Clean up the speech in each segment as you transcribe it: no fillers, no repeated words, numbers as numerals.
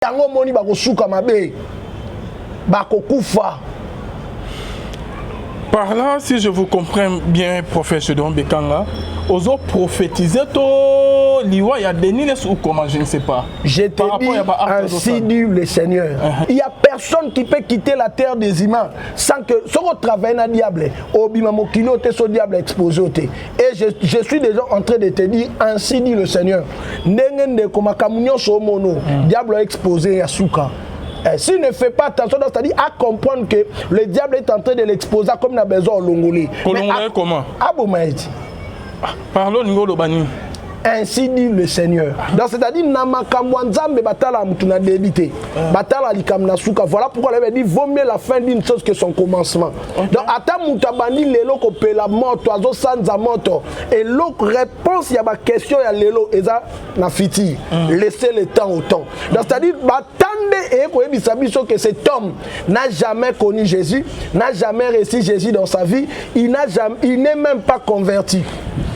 yango moni bakosuka mabe bakokufa. Par là, si je vous comprends bien, prophète Gédéon Bekanga, oso prophétiser to liwa ya Deniles ou comment, je ne sais pas. Je te dis, ainsi dit le Seigneur. Il n'y a personne qui peut quitter la terre des humains sans que son travail n'a diable. Obimamokino te so diable exposé. Et je suis déjà en train de te dire, ainsi dit le Seigneur. Nengende komakamunyo so mono, diable exposé à Souka. S'il ne fait pas attention, c'est-à-dire à comprendre que le diable est en train de l'exposer comme n'a besoin au Longolais. Comment? Aboumaïti. Parlons Ngolo Bani. Ainsi dit le Seigneur. Donc c'est-à-dire Namakamwanzambe batala mutuna débité. Batala likamna souka. Voilà pourquoi il dit vaut mieux la fin d'une chose que son commencement. Donc ata mutabani lelo ko pela moto azo sanza moto. Et l'autre réponse il y a ma question il y a lelo eza na fiti. Laissez le temps au temps. Donc c'est-à-dire batande et ko ebisabiso que cet homme n'a jamais connu Jésus, n'a jamais reçu Jésus dans sa vie, il n'est même pas converti.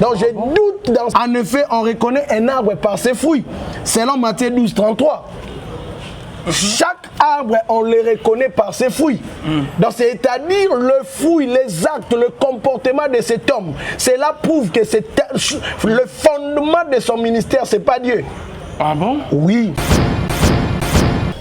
Donc je doute dans... En effet, on reconnaît un arbre par ses fruits. Selon Matthieu 12, 33. Chaque arbre, on le reconnaît par ses fruits. Donc c'est-à-dire le fruit, les actes, le comportement de cet homme. Cela prouve que le fondement de son ministère, c'est pas Dieu. Ah bon? Oui.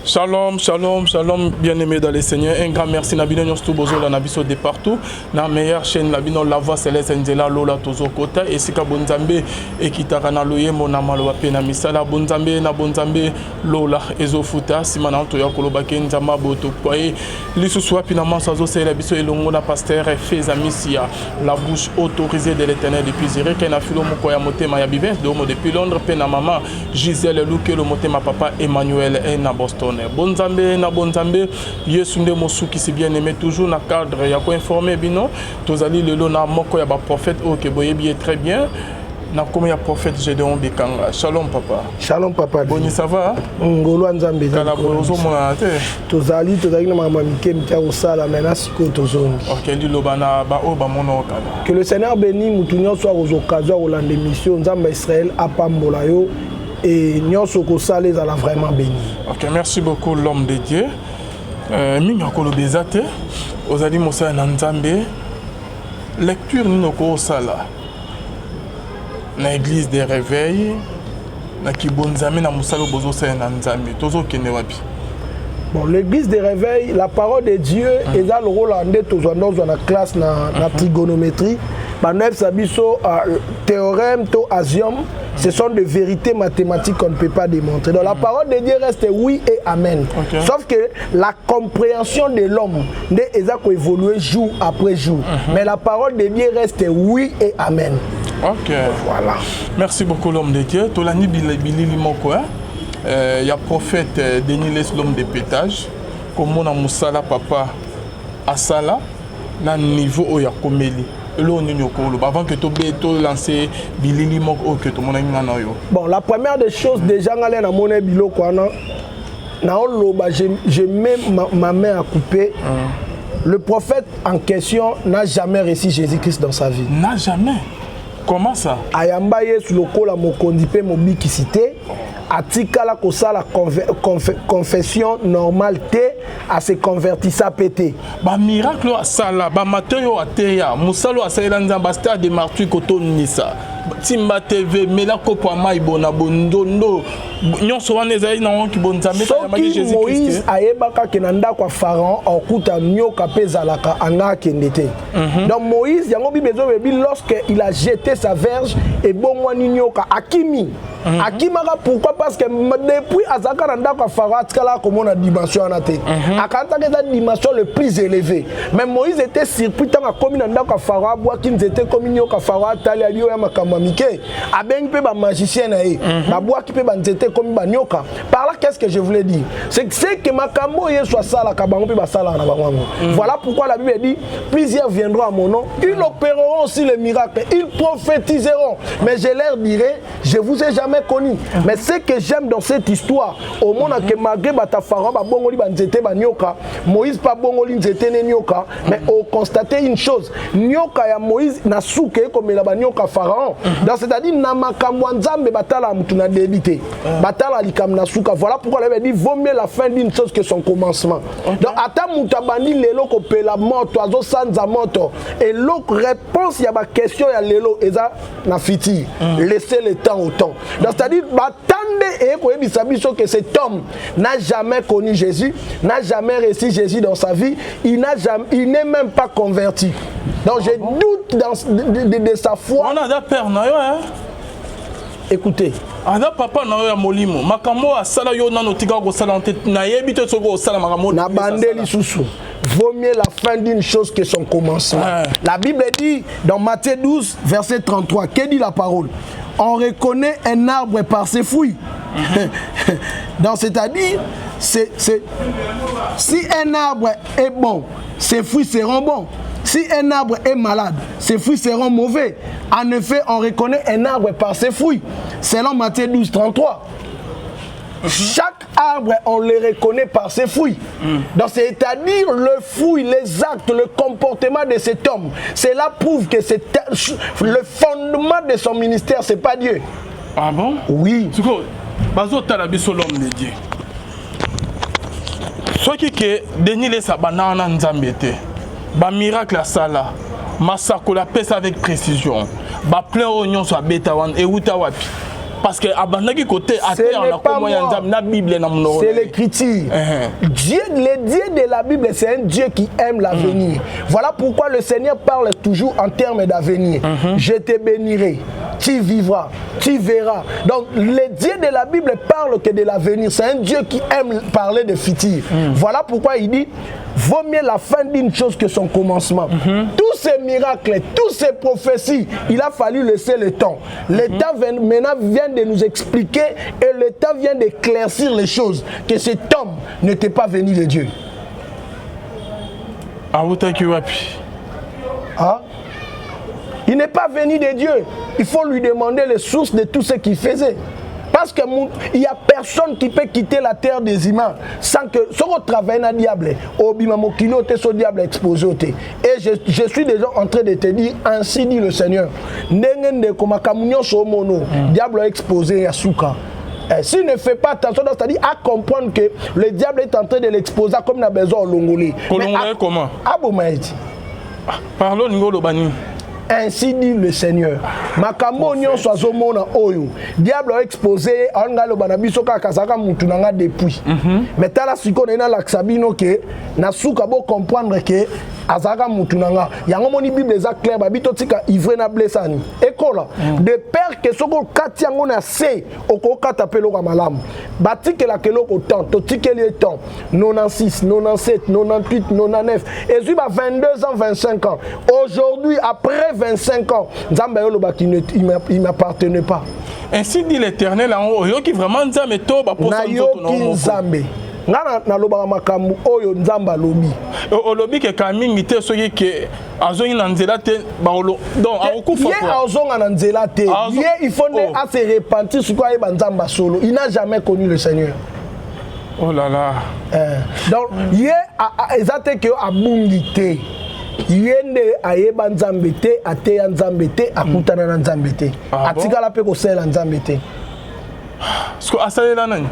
Shalom, shalom, shalom, bien-aimés dans les Seigneurs. Un grand merci. Nabino Nyostu Bozo la Nabiso de partout. Na meilleure chaîne Nabino La Voix Céleste Nzela Lola Tozo Kota et Sika Bonzambe et Kitarana Loye Monamalo Pena Misala Bonzambe na Bonzambe Lola Ezofuta Simana Toya Kolobake Nzama Boto Kwae Lissuswa Pinaman Sazo Sela Biso Elongo na pasteur Feza Missia la bouche autorisée de l'Éternel depuis Zéré Kena Filo Mokoya Motema Yabibe Domo depuis Londres Pena Maman Gisèle Louke le Motema Papa Emmanuel et na Boston. Bonzambe na Bonzambe Yesunde Mosu qui s'est bien aimé toujours na cadre ya ko informer bino tozali lelo na moko ya ba prophète OK boyebi très bien na comme ya prophète Gédéon Bekanga. Shalom papa. Shalom papa. Boni ça va? Ngolo Nzambe. Kala bozo mona te. Tozali na mama mike mtia osala mena siko tozongi. OK li lobana ba o ba mono kala. Que le Seigneur bénisse mutunyo soit aux occasions au land d'émission Nzamba Israël apambola yo. Et Nyosoko Salé a vraiment béni. Ok, merci beaucoup l'homme de Dieu. Minyoko Lobezate, Ozali Mosa Nanzambe, lecture Ninoko Sala, na église des réveils, na Kibonzame na Musalo Bozo Sa Nanzambe, Tozo Kenewabi. Bon, l'église des réveils, la parole de Dieu est dans le rôle dans la classe na trigonométrie. Banef Sabiso, théorème, to axiome, ce sont des vérités mathématiques qu'on ne peut pas démontrer. Donc la parole de Dieu reste oui et amen. Sauf que la compréhension de l'homme n'est évolué jour après jour. Mais la parole de Dieu reste oui et amen. Ok. Voilà. Merci beaucoup l'homme de Dieu. Tolani Bilili Moko. Il y a prophète Deniles l'homme de pétage. Comme on a Moussala papa Asala, na niveau où il y a Komeli. Avant que tu lancer Bilili Moko que tu mon bon, la première des choses déjà dans la monnaie bilo quoi je mets ma main à couper. Le prophète en question n'a jamais reçu Jésus-Christ dans sa vie. N'a jamais. Comment ça? Ayamba yesu lokola mokondipe mobikisité atikala kosala confession normale té à se convertissa pété. Ba miracle sala ba mateyo ateya musalo asala nzamba star de martyr kotonisa. Timba TV mela kopo mai bona bondondo nyonso wana ezali na on ki bonzambe ta yamaki Jésus Christ. Moïse ayebaka kenanda kwa Pharaon okuta nyoka pezalaka anga kendete. Donc Moïse yango bibezo bebi lorsque il a jeté sa verge et bon mwani nyoka akimi. Akimaka pourquoi parce que depuis azaka nanda kwa Pharaon atikala komona dimension anate. Akanta que la dimension le plus élevée. Mais Moïse était surpris tant a commis nanda kwa Pharaon bois qui était commis nyoka Pharaon tali alio ya makamba mike. Abengi pe ba magicien na e. Ba bois qui pe ba nzete comme banyoka. Par là, qu'est-ce que je voulais dire? C'est que Makambo soit ça, la Kabango peut ça là. Voilà pourquoi la Bible dit plusieurs viendront à mon nom, ils opéreront aussi les miracles, ils prophétiseront. Mais je leur dirai, je vous ai jamais connu. Mais ce que j'aime dans cette histoire, au monde que malgré Batafara, Babongoli Banzete Banyoka, Moïse pas bon au nzete ne nyoka, mais on constate une chose, nyoka ya Moïse na souke comme la nyoka pharaon. Donc c'est-à-dire na makambo nzambe batala mutu na débité. Batala likam na souka. Voilà pourquoi il avait dit vaut mieux la fin d'une chose que son commencement. Donc ata mutu bandi lelo ko pela moto azo sanza moto et l'autre réponse il y a ba question ya lelo eza na fiti. Laissez le temps au temps. Donc c'est-à-dire batande et ko ebisa biso que cet homme n'a jamais connu Jésus, n'a jamais reçu Jésus dans sa vie, il n'est même pas converti. Donc je doute de sa foi. On a des pères, hein? Écoutez. Ada papa na yo molimo makambo asala yo nano tika ko sala tête na yebite soko sala makambo na bandeli susu. Vaut mieux la fin d'une chose que son commencement. La Bible dit dans Matthieu 12 verset 33, que dit la parole? On reconnaît un arbre par ses fruits. Donc c'est-à-dire si un arbre est bon, ses fruits seront bons. Si un arbre est malade, ses fruits seront mauvais. En effet, on reconnaît un arbre par ses fruits. Selon Matthieu 12, 33. Chaque arbre, on le reconnaît par ses fruits. Donc, c'est-à-dire le fruit, les actes, le comportement de cet homme. Cela prouve que le fondement de son ministère, c'est pas Dieu. Ah bon? Oui. L'homme de Dieu. Ce qui est Denis les sabanana nzambete. Ba miracle à sala. Massako la pèse avec précision. Ba plein oignon soit bêta wan et outa wapi. Parce que abandaki côté à terre on a comment la Bible na mon. C'est l'écriture. Dieu, le Dieu de la Bible, c'est un Dieu qui aime l'avenir. Voilà pourquoi le Seigneur parle toujours en termes d'avenir. Je te bénirai, tu vivras, tu verras. Donc le Dieu de la Bible parle que de l'avenir. C'est un Dieu qui aime parler de futur. Voilà pourquoi il dit vaut mieux la fin d'une chose que son commencement. Tous ces miracles, toutes ces prophéties, il a fallu laisser le temps. Le temps maintenant vient de nous expliquer et le temps vient d'éclaircir les choses, que cet homme n'était pas venu de Dieu. Il n'est pas venu de Dieu. Il faut lui demander les sources de tout ce qu'il faisait. Parce qu'il n'y a personne qui peut quitter la terre des humains sans que ce qu'on travaille dans le diable, diable exposé. Et je suis déjà en train de te dire, ainsi dit le Seigneur, diable exposé à Souka. S'il ne fait pas attention, c'est-à-dire à comprendre que le diable est en train de l'exposer comme il a besoin de l'ongolais. Comment? Parlons de Bani. Ainsi dit le Seigneur. Makambo nyon soazo mona oyo. Diable a exposé anga lo banabiso ka kasaka mutu nanga depuis. Mais tala siko na laksabino ke na suka bo comprendre que azaka mutu nanga. Yango moni Bible za clair babito tika ivre na blessani. Ekola de père que soko kati yango na se okoka tapelo ka malamu. Batike la keloko temps, to tikeli temps. 96, 97, 98, 99 et zuba 22 ans, 25 ans. Aujourd'hui après 25 ans, il ne m'appartenait pas. Ainsi dit l'Éternel, qui vraiment Nzambe toba pour Nzambe. Na loba makambu oyo Nzamba lobi. Olobi ke kamingi te soki ke azongi na nzela te ba olo. Donc akufa quoi. Ye azonga na nzela te. Ye il faut à se repentir sur quoi ba Nzamba solo. Il n'a jamais connu le Seigneur. Oh là là. Donc ye ezate ke abungi te. Yende ayeba Nzambe te, ateya Nzambe te, akutana na Nzambe te. Atikala pe ko sela Nzambe te. Sko asalela nani?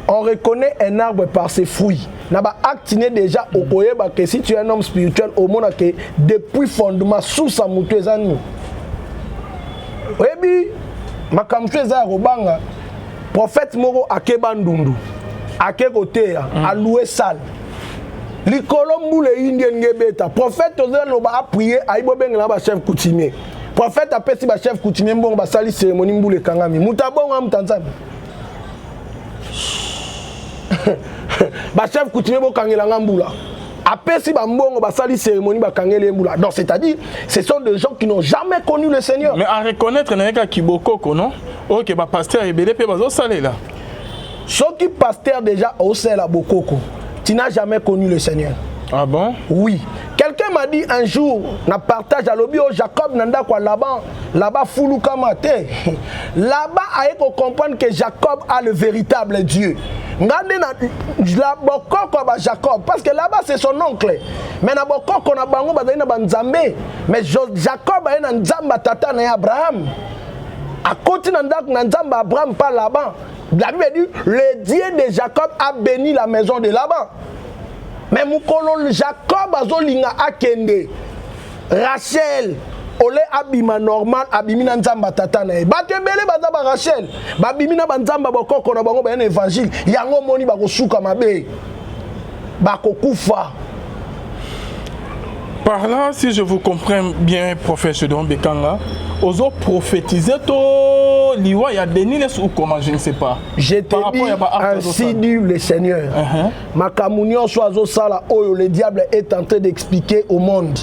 On reconnaît un arbre par ses fruits. Naba actiné déjà au koyeba que si tu es un homme spirituel au monde que depuis fondement sous sa mutu ezani. Webi makamtu eza robanga prophète moko akeba ndundu. Akekotea aloué sale. Likolombu le indien ngebeta. Prophète oza loba a prier aibo bengela ba chef coutumier. Prophète apesi ba chef coutumier mbongo ba sali cérémonie mbule kangami. Mutabonga mutanzami. Ba chef coutumier bo kangela ngambula. Apesi ba mbongo ba sali cérémonie ba kangela mbula. Donc c'est-à-dire ce sont des gens qui n'ont jamais connu le Seigneur. Mais à reconnaître n'eka kibokoko non? OK ba pasteur ebele pe bazo salela. Ceux qui pasteur déjà au sela bokoko. Tu n'as jamais connu le Seigneur. Ah bon? Oui. Quelqu'un m'a dit un jour, na partage à l'obio Jacob nanda kwa là-bas fuluka mate. Là-bas, il faut comprendre que Jacob a le véritable Dieu. ngande na la bokoko ba Jacob parce que là-bas c'est son oncle mais na bokoko na bango bazali na banzambe mais Jacob a na nzamba tata na Abraham à côté na ndak na nzamba Abraham pas là-bas. La Bible dit le Dieu de Jacob a béni la maison de Laban. Mais mukolo Jacob azolinga akende Rachel ole abima normal abimi na nzamba tata na ye bato ebele baza ba Rachel babimi na banzamba bokoko na bango ba na évangile yango moni bakosuka mabe bakokufa. Par là, si je vous comprends bien, prophète Gédéon Bekanga, ozo prophétiser to liwa ya Deniles ou comment, je ne sais pas. Je te dis, ainsi dit le Seigneur. Makamunio soazo sala oyo le diable est en train d'expliquer au monde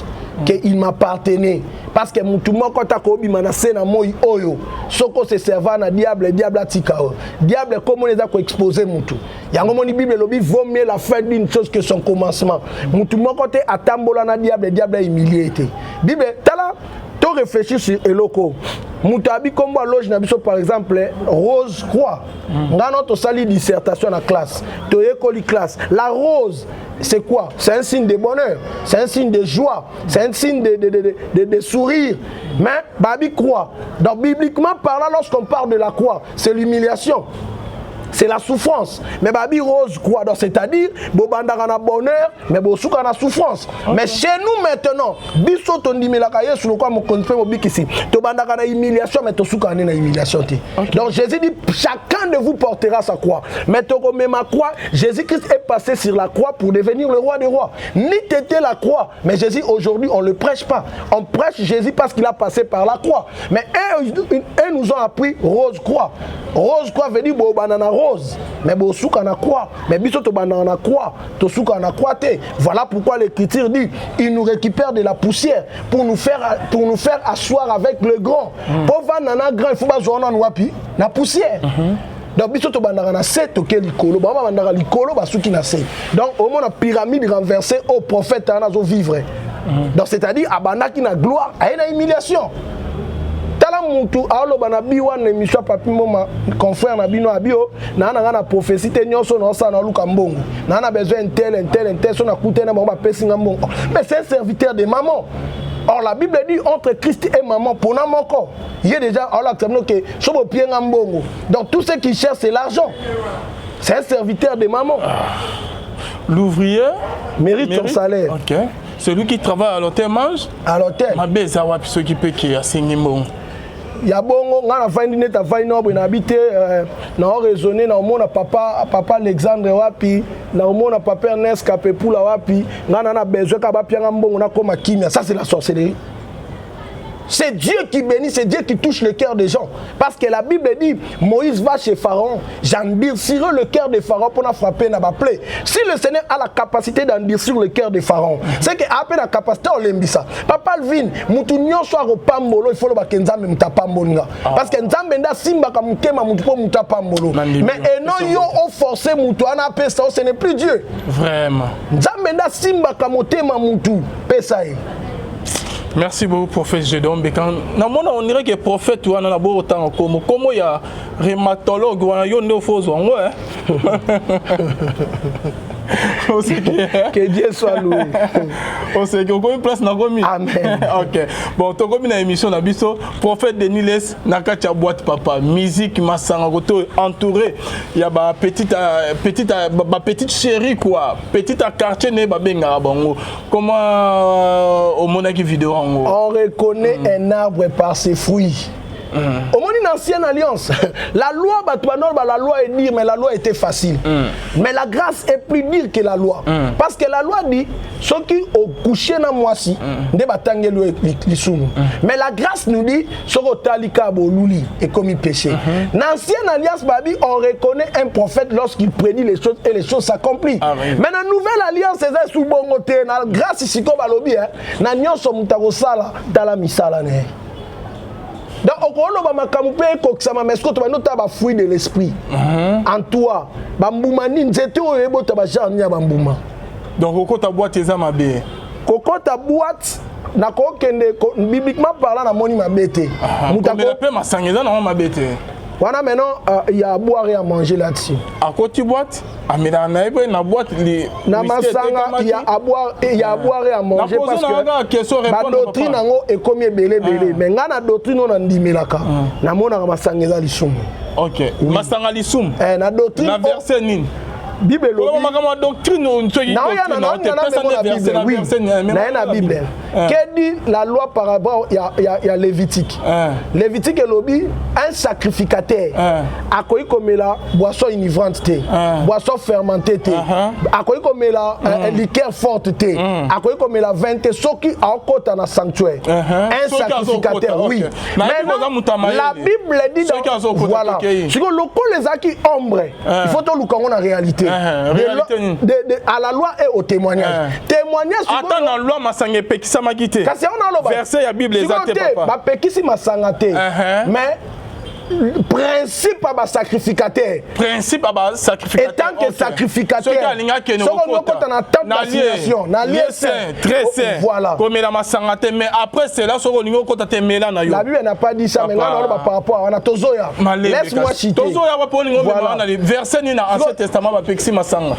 qu'il m'appartenait. Parce que mutumo kota ko bimana sena moi oyo soko se serva na diable atika o diable comment les a ko exposer mutu yango moni Bible lobi vaut mieux la fin d'une chose que son commencement mutumo kote atambola na diable humilié te Bible tala to réfléchir sur eloko mutabi kombo loge na biso par exemple rose croix ngana to sali dissertation na classe to école classe la rose c'est quoi? C'est un signe de bonheur, c'est un signe de joie, c'est un signe de sourire. Mais Babi croix. Donc bibliquement parlant, lorsqu'on parle de la croix, c'est l'humiliation. C'est la souffrance. Mais Babi rose croix. Donc c'est-à-dire, Bobandara na bonheur, mais Bosuka na souffrance. Okay. Mais chez nous maintenant, biso ton dimilakaye sur le quoi mon confrère Mobik ici. Tobandara na humiliation, mais Tosuka na humiliation. Okay. Donc Jésus dit, chacun de vous portera sa croix. Mais Togome ma croix, Jésus-Christ est passé sur la croix pour devenir le roi des rois. Ni t'étais la croix, mais Jésus aujourd'hui on ne le prêche pas. On prêche Jésus parce qu'il a passé par la croix. Mais eux nous ont appris rose croix. Rose croix veut dire Bobanana rose, mais bosuka na croix, mais biso to banana na croix, to suka na croix te. Voilà pourquoi l'écriture dit, il nous récupère de la poussière pour nous faire asseoir avec le grand. Pour voir nana grand, il faut pas jouer en wapi, na poussière. Donc biso to banana na set to ke likolo, ba banana likolo ba suki na set. Donc au moins la pyramide renversée au prophète anazo vivre. Donc c'est-à-dire abana qui na gloire, a une humiliation. Tala mutu alo bana biwa na émission papi moma confrère na bino abio na na prophétie te nyonso na sa na luka mbongo na na besoin tel so na kuté na ba pesi nga mbongo mais c'est un serviteur de maman. Or la Bible dit entre Christ et maman pour na moko il y a déjà alors que sobo pied nga mbongo. Donc tout ce qui cherche c'est l'argent. C'est un serviteur de maman. L'ouvrier mérite son salaire. OK. Celui qui travaille à l'hôtel mange à l'hôtel. Ma beza wa piso qui peut qui a signé mbongo. Ya bongo ngana fandi neta fandi nobo na habité na raisonner na mona papa Alexandre wapi na mona papa Ernest Kapepula wapi ngana na besoin ka ba pianga mbongo na koma kimia. Ça c'est la sorcellerie. C'est Dieu qui bénit, c'est Dieu qui touche le cœur des gens. Parce que la Bible dit, Moïse va chez Pharaon, j'endurcirai le cœur de Pharaon pour la frapper na ba plaie. Si le Seigneur a la capacité d'endurcir le cœur de Pharaon, c'est qu'après la capacité on l'aime ça. Papa Alvin, mutu nyonso a pambolo, il faut le bakenza même ta pambonga. Parce que nzambe nda simba ka mutema mutu po muta pambolo. Mais non yo o forcer mutu ana pesa, ce n'est plus Dieu. Vraiment. Nzambe nda simba ka mutema mutu pesa e. Merci beaucoup, prophète Gédéon Bekanga. On dirait que prophète ou a beau autant comme il y a rhumatologue ou un de faux ouais. Que Dieu soit loué. On sait qu'on a une place dans le Amen. OK. Bon, tu as une émission dans biso prophète Deniles nakacha boîte papa musique masanga entouré il y a ba petite chérie quoi petite quartier ne ba benga bango comment au monaki vidéo on reconnaît un arbre par ses fruits. Au moins une ancienne alliance, la loi, la loi est dire, mais la loi était facile. Mais la grâce est plus dure que la loi. Parce que la loi dit, ceux qui ont couché dans moi si, mais la grâce nous dit, ceux qui ont talika boluli et commis péché. Dans l'ancienne alliance, babi, on reconnaît un prophète lorsqu'il prédit les choses et les choses s'accomplissent. Mais dans la nouvelle alliance, c'est sous bon côté, la grâce ici comme à l'objet, na nyonso mutako sala dala misala ne. Donc, on va un fruit de l'esprit. En toi, donc, Coco ta boîte est ma bé. Coco ta boîte, bibliquement parlant, na moni ma bête. Ma bête. Voilà, maintenant, il y a à boire et à manger là-dessus. À côté boîte, à la boîte, na masanga, il y a à boire et à manger parce que la doctrine est comme belé. Mais la doctrine on a dit melaka. Na mona masanga za lisum. Ok. Masanga lisum. Na doctrine. Na verset nin. Bible lobi ma doctrine on tsoyi na Bible que dit la loi par rapport il y a Lévitique. Lévitique est lobby un sacrificateur akoyi komela boisson inivrante te boisson fermentée te akoyi komela liqueur forte te akoyi komela vin te soki akota na sanctuaire un sacrificateur oui mais la Bible dit dans voilà si le local les acquis ombre il faut tout le qu'on a réalité à la loi et au témoignage. Témoignage. Attends, la loi m'a sangé pekisa ma guité. Verset la Bible exacte papa. Ba pekisi ma sangate. Mais principe à sacrificateur. Principe à sacrificateur. Étant que sacrificateur. Très sain. Voilà. Comme la masangate. Mais après cela, la Bible n'a pas dit ça. Mais là, par rapport à Tozoya. Laisse-moi citer. Tozoya va pour verset dans l'Ancien Testament.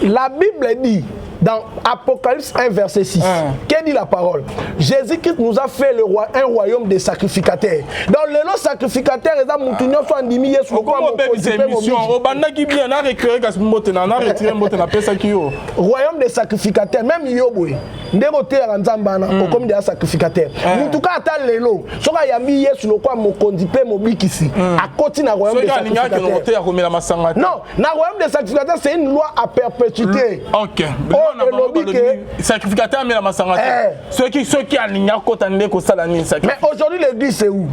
La Bible dit dans Apocalypse 1 verset 6, qu'est dit la parole? Jésus-Christ nous a fait un royaume des sacrificateurs. Dans le lot sacrificateur, les hommes sont soit endimés sur le royaume des sacrificateurs, même Yoboé. Ndéroté à Nzambana, comme des sacrificateurs. En tout cas, à l'élo, soit il y a mis sur le coin mon condipé, mon bikisi, à côté d'un royaume des sacrificateurs. Non, le royaume des sacrificateurs, c'est une loi à perpétuité. Ok. Sacrificateur mais la masangate. Ceux qui alignent côté mais aujourd'hui l'église c'est où?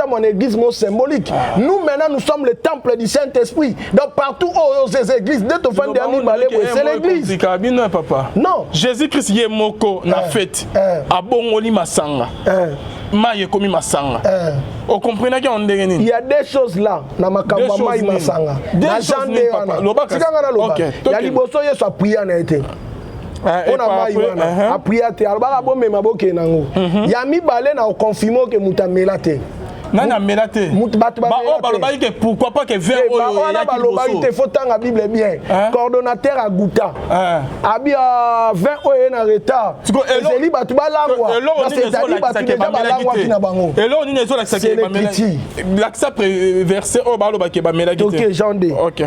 Mon église mot symbolique. Nous maintenant nous sommes le temple du Saint-Esprit. Donc partout aux églises dès ton fin dernier c'est l'église. Non. Jésus-Christ y est moko na fête. Abongoli masanga. Maye komi masanga. Vous comprenez qu'on dégaine? Il y a des choses là na makamba mai masanga. Na jande wana. Sikanga loba. Ya liboso yeso a prier na été. On a mai wana. A prier te alba bo me maboke nango. Ya mi balé na confirmer que mutamelate. Nana melate. Pourquoi pas que vin il faut tant la Bible bien. Coordonnateur à Gouta. Abi a 20 oye na retard. C'est li batu ba langwa. C'est dali batu déjà ba langwa kina bango. Et là on est sur la sac ba melate. L'accent verset o ba lo ba ke ba melate. OK, Jean D. OK.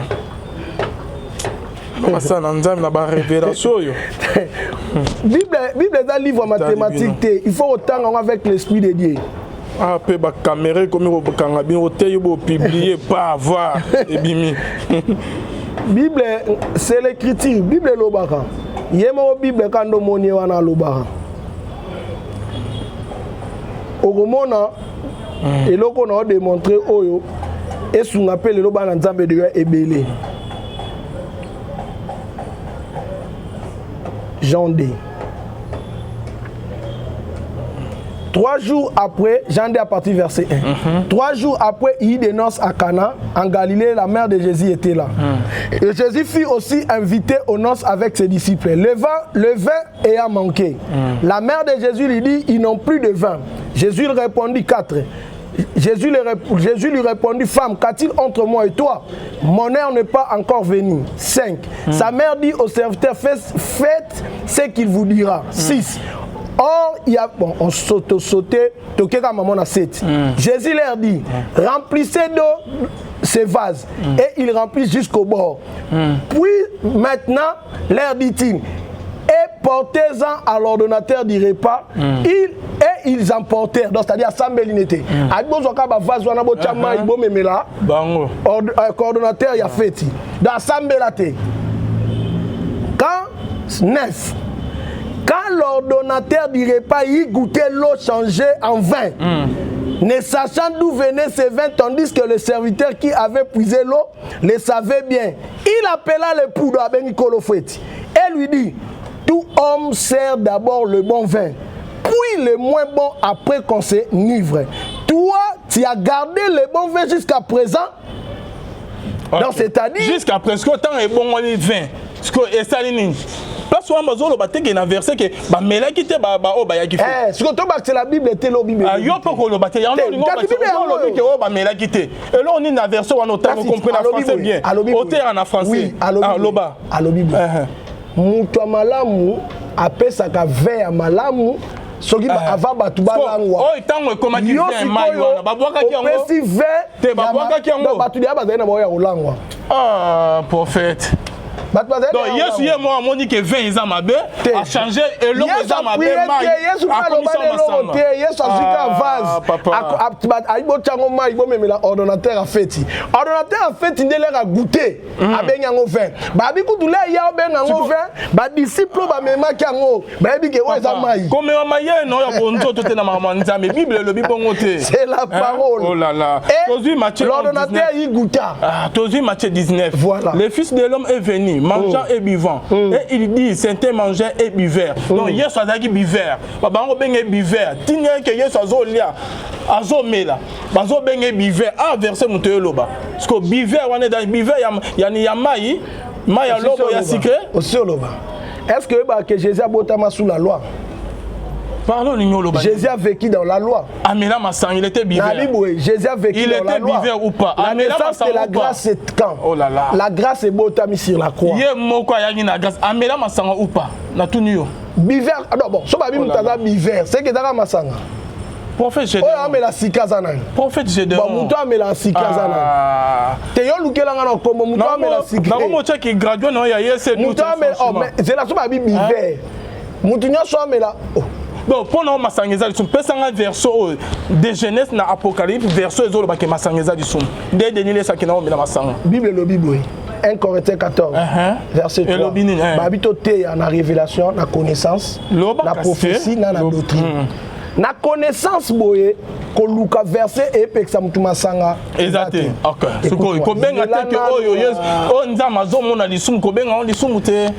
Ça na ba révélation yo. Bible est un livre mathématique. Il faut autant avec l'esprit de Dieu. Ah, peu ba caméra comme au Kangabin au théo publié pas avoir et bimi. Bible c'est l'écriture. Bible lobaka. Yemo Bible kando moni wana lobaka. Ogomona eloko na démontrer oyo et sous appel le loba na nzambe de ebele. Jean D. 3 jours après, Jean dit à partir verset 1. 3 jours après, il y a des noces à Cana, en Galilée, la mère de Jésus était là. Et Jésus fut aussi invité aux noces avec ses disciples. Le vin ayant manqué. La mère de Jésus lui dit, ils n'ont plus de vin. Jésus lui répondit 4. Jésus lui répondit, femme, qu'a-t-il entre moi et toi? Mon heure n'est pas encore venue. 5. Sa mère dit au serviteur, faites ce qu'il vous dira. 6. Or, il y a, bon, on sautait, maman 7. Jésus leur dit, remplissez d'eau ces vases. Et ils remplissent jusqu'au bord. Puis, maintenant, leur dit-il, et portez-en à l'ordonnateur du repas. Ils emportèrent, c'est-à-dire à Sambelinete. Coordonnateur, il a fait. Dans Sambelate. Quand 9. Quand l'ordonnateur du repas y goûtait l'eau changée en vin, ne sachant d'où venait ce vin, tandis que le serviteur qui avait puisé l'eau le savait bien, il appela l'époux de Abenicolo Fouetti et lui dit, tout homme sert d'abord le bon vin, puis le moins bon après qu'on s'enivre. Toi, tu as gardé le bon vin jusqu'à présent. Okay. Donc c'est-à-dire... Jusqu'à presque autant est bon vin. Et ça, place souvent bazolo bateke na verset que ba melaki te ba o ba yaki eh ce que to c'est la Bible te lo Bible yo pas ko lo bate ya no lingo ba lo que o ba melaki te et là on est na verset on entend comprendre en français bien auteur en français loba alo Bible mutu malamu apesaka ve ya malamu soki ava batu balangwa oh itango ekomaki ve mai wana babwakaki yango opesi ve te babwakaki yango batu dia bazali na boya kolangwa ah prophète donc Yesu ye moi amoni que 20 eza mabe a changé et l'homme eza mabe mai Yesu aloba lelo te Yesu azika vase aibo chango mai bo memela ordonnateur a feti ndele ka goûter abenga ngo 20 ba bi kutule ya obenga ngo 20 ba disciple ba memaki yango ba bi ke o eza mai comme maye no ya bonzo to te na mama nzambe Bible le bibongo te c'est la parole oh là là Josué Matthieu l'ordonnateur y goûta Josué Matthieu 19 voilà le fils de l'homme est venu mangeant et buvant et il dit c'était manger et buveur donc Yesu azaki buveur babango benge buveur tinga que Yesu azolia azomela bazo benge buveur a verset muto loba parce que buveur wana dans buveur ya mai ya lobo ya secret aussi loba est-ce que Jésus a botama sous la loi? Parlons de Jésus a vécu dans la loi. Amela Massan, il était buveur. Jésus a vécu dans la loi. Il était buveur ou pas? La naissance de la grâce est quand? Oh là là. La grâce est botami sur la croix. Yé moko yagi na grâce. Amela Massan ou pas? Na tout nio. Buveur. Ah bon, so ba bi mutaza buveur. C'est que dara masanga. Prophète Gédéon. Oh amela sikaza nani? Prophète Gédéon. Bon muto amela sikaza nani? Te yo lukela ngana kombo muto amela sikaza. Na mo check gradué na ya yese nous. Muto amela oh mais c'est la so ba bi buveur. Muto nyoso amela oh. Donc pendant masangeza du sum pesanga verso de Genèse na Apocalypse verso ezolo ba ke masangeza du sum de denile sakina o mela masanga Bible lo Bible 1 Corinthiens 14 verset 3 babito te na révélation na connaissance na prophétie na doctrine na connaissance boye ko luka verset et peksa mutu masanga exact OK suko ko benga te oyo yes o nzama zo mona lisum ko benga on lisum te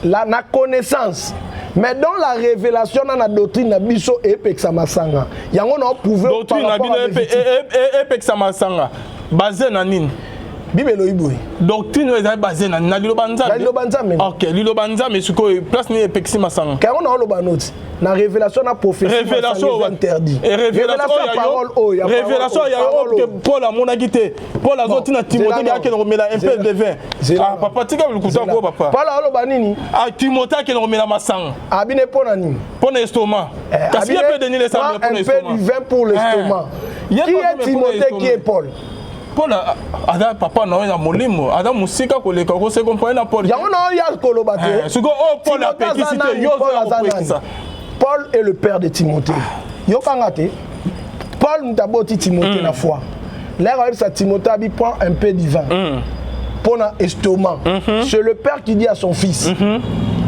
la na connaissance. Mais dans la révélation, dans la doctrine, na biso epeksa masanga. Yango na prouver doctrine na bino epeksa masanga. Basé na nini? Bible lo iboy. Doctrine est basée na liloba nzambe. Liloba nzambe. OK, liloba nzambe suko place ni epeksa masanga. Quand on a loba note, na révélation na prophétie révélation interdit. Et révélation parole révélation ya que Paul a monagité. Paul a zotti na Timothée ya ke no mela un peu de vin. Ah papa tika lukuta ko papa. Paul a loba nini? Ah Timothée ke no mela masanga. Abine pona nini? Pona estomac. Parce qu'il peut donner les sables pour l'estomac. Un peu du vin pour l'estomac. Qui est Timothée, qui est Paul? Paul ada papa na ya molimo ada musika koleka ko se comprendre na Paul. Yango na ya koloba te. Suko oh Paul a péquisité yo ça. Paul est le père de Timothée. Yo kangate. Paul mutaboti Timothée la foi. Là avec ça Timothée abi prend un peu du vin. Pour un estomac. C'est le père qui dit à son fils.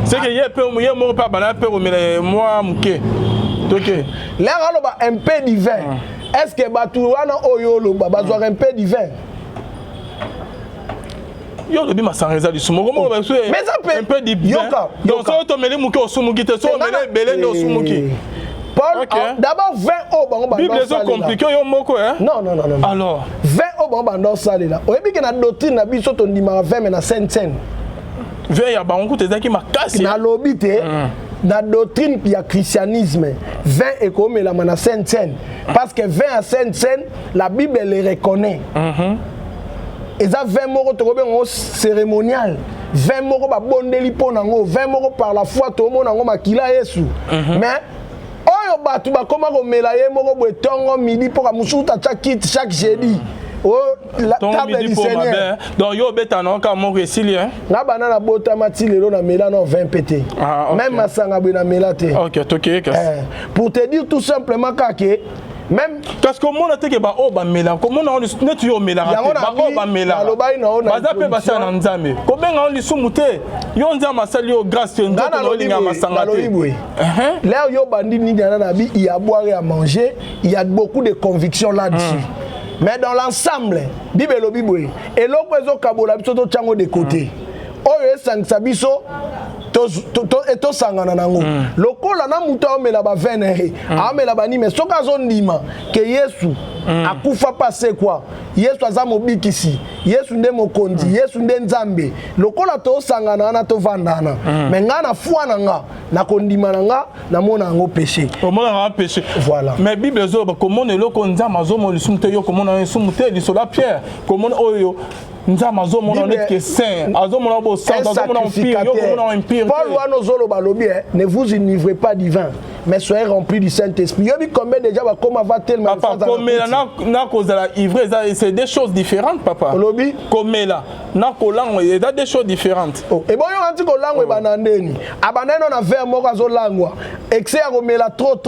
C'est que yé peu yé mo pa bana peu mais moi muké. OK. Là aloba un peu du vin. Est-ce que batu wana oyo lo ba zo un peu du vin? Yo le bima sangeza du sumo comment ba so un peu du vin. Donc so to meli muké o sumuki te so meli belé no sumuki. Paul d'abord 20 au bango ba. Bible est compliqué yo moko hein. Non. Alors 20 au bango ba ndo sale là. Oyebi ke na doctrine na biso to ndima 20 mais na sainte. 20 ya bango te zaki makasi. Na lobi te. La doctrine il y a christianisme 20 et comme la mana sainte parce que 20 à sainte la Bible les reconnaît et ça 20 mots to ben cérémonial 20 mots ba bondeli ponango 20 mots par la foi to monango makila Yesu mais oyo batu ba koma ko melaye moko bo tongo midi pour musuta chaque jeudi. Oh, la table du Seigneur. Donc yo beta non ka mo résilien. Na banana bota mati lelo na mela non 20 pété. Même masanga na mela te. OK, pour te dire tout simplement que même parce que mon ateke ba o ba mela ko mon on net yo mela ba o ba mela ba za pe ba sa na nzambe ko benga on lisumu te yo nzama sali yo grâce yo ndoto no linga masanga te là yo bandi ni na bi il y a boire et à manger, il y a beaucoup de convictions là-dessus. Mais dans l'ensemble, Bible et l'autre kabola biso to chango de côté. oyo esangisa biso etosangana nango lokola na mutu aomela bavene aomela banime soki azondima ke yesu akufa pase kwa yesu aza mobikisi yesu nde mokonzi yesu nde nzambe lokola tosangana wana tovandana me nga na fwa na nga nakondima na nga namona yango péché voilà mais bible ezoba komona eloko nzambe azomona lisumu te yo komona lisumu te lisolo ya Pierre komona oyo nzambe azomona neti saint azomona bo saint azomona empire yo komona empire Paul wana ozoloba lobi ne vous enivrez pas du vin mais soyez remplis du Saint-Esprit. Yobi combien déjà va comment va tellement papa komela na kozala ivre c'est des choses différentes papa lobi komela na kolango il y a des choses différentes et bon yo anti kolango banandeni abaneno na verre moko azolangwa excès ya komela trop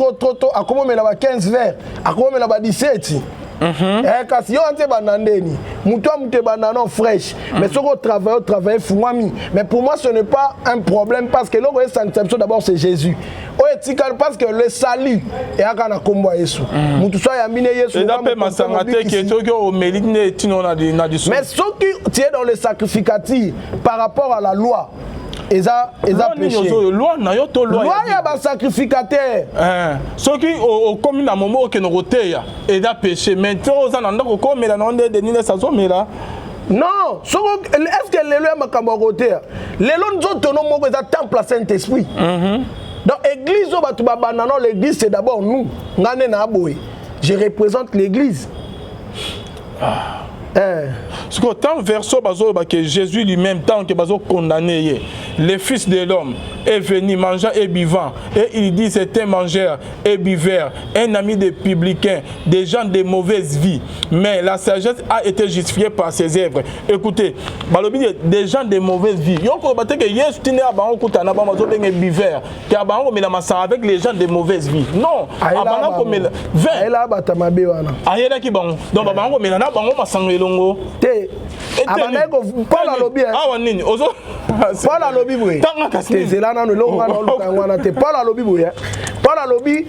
akomomela ba 15 verres akomomela ba 17 kasi yo anti banandeni muto amute banano fraîche mais ce qu'on travaille fumami mais pour moi ce n'est pas un problème parce que l'autre sanctification d'abord c'est Jésus parce que le salut est à la combo Yesu mutu so ya mine Yesu mais ce qui tient dans le sacrificatif par rapport à la loi eza péché loi ya ba sacrificateur soki okomi na momo okeno koteya eza péché mais to oza na ndako komela na onde denile sazomela non est-ce que lelo ya makambo koteya lelo nzoto no moko eza temple à Saint-Esprit donc église o batu babana non l'église c'est d'abord nous ngane na aboye je représente l'église Parce que tant verso que Jésus lui-même, tant que bazo condamné, le Fils de l'homme est venu manger et buvant. Et il dit c'est un mangeur et buveur, un ami des publicains, des gens de mauvaise vie. Mais la sagesse a été justifiée par ses œuvres. Écoutez, des gens de mauvaise vie. Yo ko baté que Yesu tine abano kutana ba mazo benga buveur, que abano mela masa avec les gens de mauvaise vie. Non, abano ko mela vin. Ela batama be wana. Ayela ki bango. Donc abano mela na bango masangelo ngo. Te abaneko Paul alobi awa nini ozo Paul alobi boye tanga kasi te zelana no longa no lukangwana te Paul alobi boye Paul alobi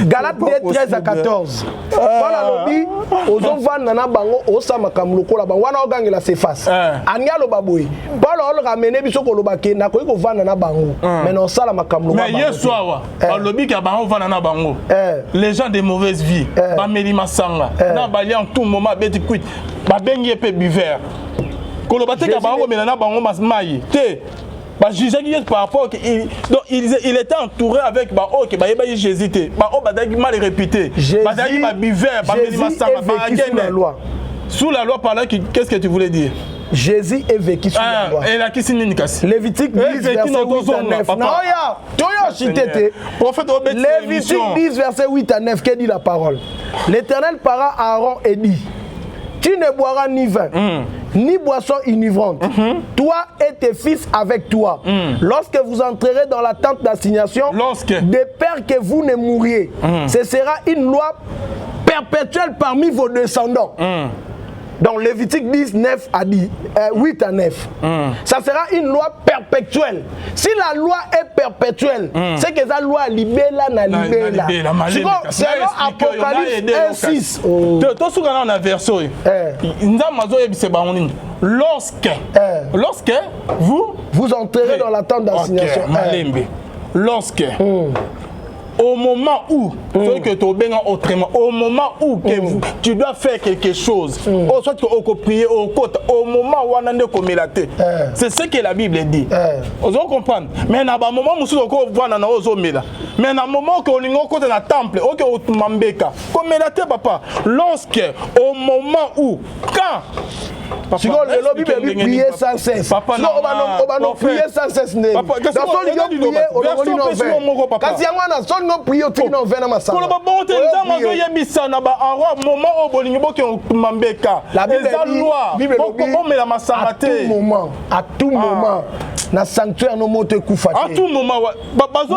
Galates 2:13 à 14 Paul alobi ozovanda na bango osama kamlokola bango wana ogangela s'efface anya loba boye Paul olo ramene biso ko loba ke na ko vanda na bango mais non sala makamlo mais yesu awa alobi ka bango vanda na bango les gens de mauvaise vie ba meli masanga na bali en tout moment beti quit ba bengi pe buveur ko loba te ka bango mena na bango masmayi te bah Jésus par rapport donc il était entouré avec bah OK bah Jésus bah oh bah mal répété bah bah buveur bah sous la loi par là qu'est-ce que tu voulais dire Jésus est vécu sous la loi. Et là qui signe casse. Lévitique 10 verset 8 à 9. Non ya, toyo chitete. Prophète Lévitique 10 verset 8 à 9 que dit la parole. L'Éternel parla à Aaron et dit: tu ne boiras ni vin, ni boisson enivrante, toi et tes fils avec toi. Lorsque vous entrerez dans la tente d'assignation, de peur que vous ne mouriez, ce sera une loi perpétuelle parmi vos descendants. Donc Lévitique 19 à 10, 8 à 9. Ça sera une loi perpétuelle. Si la loi est perpétuelle, c'est que la loi libéla na libéla. C'est Apocalypse 1:6. On a verso. Lorsque vous entrerez dans la tente d'assignation. Lorsque au moment où que tu bien autrement, au moment où tu dois faire quelque chose, soit que tu prier au côté, au moment où on a commélaté, c'est ce que la Bible dit. Vous comprenez? Mais à un moment où on voit dans nos hommes, mais à un moment où on est au côté de la temple, ok, on m'embêta, commélaté papa. Lorsque au moment où quand si on le Bible prier sans cesse. Papa on va prier sans cesse. Papa dans son lieu prier on va prier. Quand il y a un son non prier au tino vena masala. Pour le bon temps nzama zo yebisa na ba arwa moment au bolingi boke mambeka. La Bible à tout moment na sanctuaire no moto ekufa. À tout moment bazo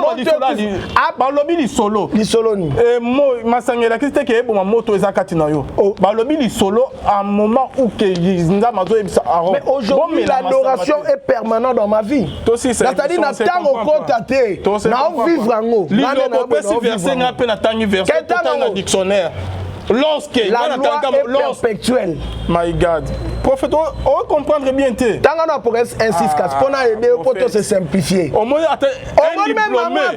ba lobi li solo ni. Mo masangela kiste ke bo moto ezakati na yo. Ba lobi li solo à moment où que mais aujourd'hui l'adoration est permanente dans ma vie. C'est-à-dire na tango kotate na vivre ngo. Dictionnaire. Lorsque la loi est perpétuelle. My God. prophète, on comprendre bien. Tant qu'on a pour S1 6 pour aider pour se simplifier. Au moins, un diplômé à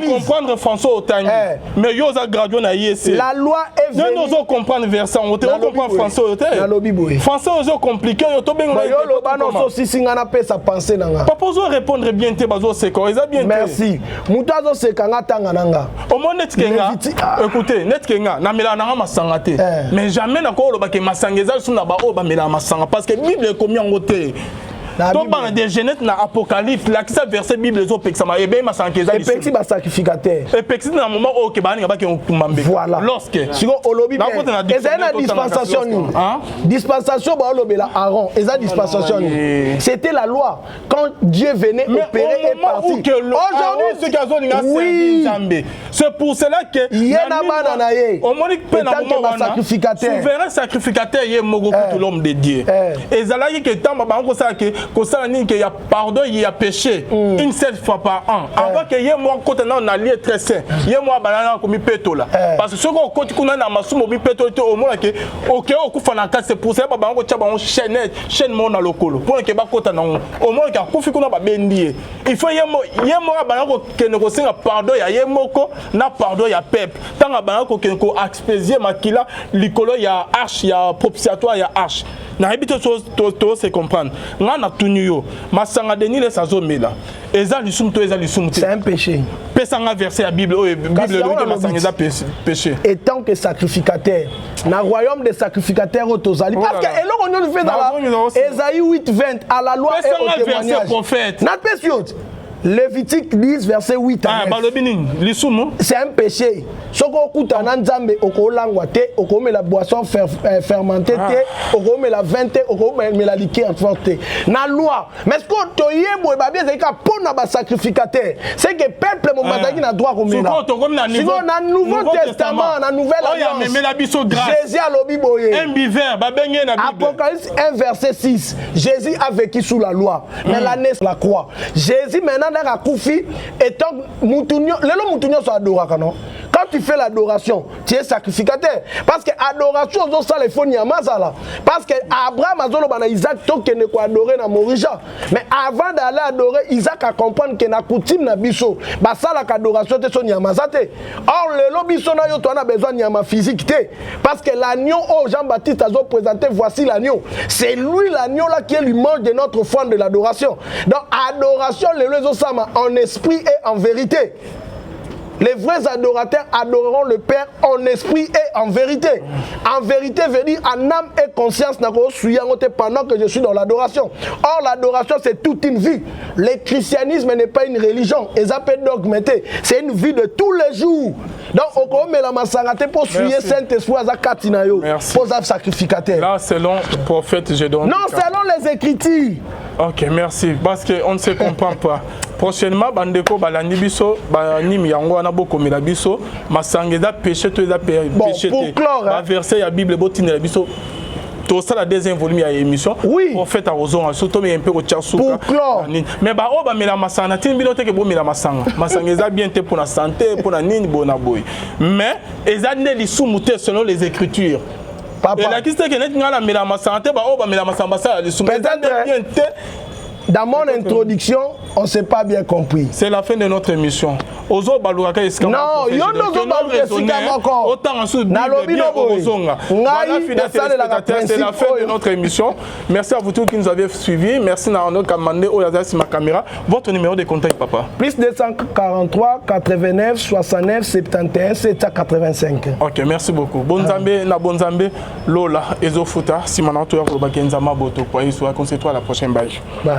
comprendre François Otani. Mais yo a gradué na IEC. La loi est venue. Nous osons comprendre verset. On comprend François Otani. François osons compliqué. Yo to bengo. Yo lo ba no so si singana pe sa pensée nanga. Papa ozo répondre bien te bazo seko. Eza bien te. Merci. Mutazo sekanga tanga nanga. Au moins net kenga. Écoutez, net kenga na mela nanga masanga te. Mais jamais na ko lo ba ke masanga eza suna ba o ba mela masanga parce que Bible est combien en côté. Donc, dans des Genèse, dans l'Apocalypse, là, qui verset Bible, les autres, et bien, ma sanctuaire. Et Pexi, ma sacrificateur. Et Pexi, dans le moment où il y a un voilà. Lorsque. Si on lobby, et c'est une dispensation. Dispensation, Aaron. Et ça, dispensation. C'était la loi. Quand Dieu venait opérer et partir. Aujourd'hui, oui. C'est pour cela que. Il y a un sacrificateur. Souverain sacrificateur, il y a l'homme de Dieu. Et ça, là, il y a un pardon, il y a péché une seule fois par an. Avant que y ait moi côté on a lié très sain. Y a moi banana comme péto là. Parce que ce qu'on côté qu'on a na masumo bi péto au moins que OK au coup fana c'est pour ça ba ngo tchaba on chaîne mon na lokolo. Pour que ba côté na au moins que ku fi kuna ba bendier. Il faut y a moi banana que ne ko singa pardon y a moko na pardon y a peuple. Tant banana ko expédier makila likolo ya arche ya propitiatoire ya arche. Na habite to se comprendre. Ngana tunyo masanga deni les azomela. Eza lisum to eza lisum. C'est un péché. Pesanga verset la Bible Bible le masanga eza péché. Et tant que sacrificateur, na royaume des sacrificateurs autosali parce que eloko on fait dans la Ésaïe 8:20 à la loi et au témoignage. Prophète. Na péché. Lévitique 10 verset 8 à 9. C'est un péché. Soko kuta na nzambe okolangwa te okome la boisson fermentée te okome la vin te okome la liqueur forte na loi. Mais ce que toyebo ba bien c'est ka pona ba sacrificateur. C'est que peuple mo mazaki na droit comme là. Sinon na Nouveau Testament na Nouvelle Alliance. Jésus a lobi boye. Un biver ba benye na Bible. Apocalypse 1 verset 6. Jésus a vécu sous la loi. Mais la naissance la croix. Jésus maintenant dans Koufi étant Moutounio, le Moutounio soit adorateur. Quand tu fais l'adoration, tu es sacrificateur. Parce que l'adoration, c'est le fond Yamazala. Parce que Abraham a Isaac qui ne peut adorer dans Morija. Mais avant d'aller adorer, Isaac a compris que na coutume na biso. Bah ça la adoration c'est son Yamazate. Or le lobby son ayo tu as besoin de Yama physique te. Parce que l'agneau oh Jean-Baptiste a présenté voici l'agneau. C'est lui l'agneau là qui est l'image de notre foi de l'adoration. Donc adoration les réseaux en esprit et en vérité. Les vrais adorateurs adoreront le Père en esprit et en vérité. En vérité veut dire en âme et conscience pendant que je suis dans l'adoration. Or l'adoration c'est toute une vie. Le christianisme n'est pas une religion. C'est une vie de tous les jours. Donc on met la massangate pour suivre Saint-Esprit à Zakatinayo. Pour sacrificateur. Là selon le prophète Gédon. Non, selon les Écritures. Ok, merci. Parce qu'on ne se comprend pas. Prochainement, bandeko balandi biso, banimi yango wana bokomela biso, masangeza péché to eza péché. Pour clore, ba verset ya Bible botinela biso. Tout ça la deuxième volume ya émission. Oui. Prophète a raison, surtout mais un peu au tchasuka. Pour clore. Mais ba o ba mela masanga, tin bilote ke bo mela masanga. Masangeza bien te pour la santé, pour la nini bona boy. Mais eza ne li soumute selon les Écritures. Papa. Et la question que net ngala mela masanga, ba o ba mela masanga ça li soumute bien te. Dans mon introduction, on ne s'est pas bien compris. C'est la fin de notre émission. Ozo baluaka eskama. Non, il y a ozo baluaka eskama encore. Autant ensuite bien ozonga. C'est la fin de notre émission. Merci à vous tous qui nous avez suivis. Merci à notre commandé Oyazasi ma caméra. Votre numéro de contact papa. Plus 243 89 69 71 785. OK, merci beaucoup. Bonzambe na bonzambe Lola Ezofuta Simana to ya ko bakenzama boto kwa iso à la prochaine bye. Bye.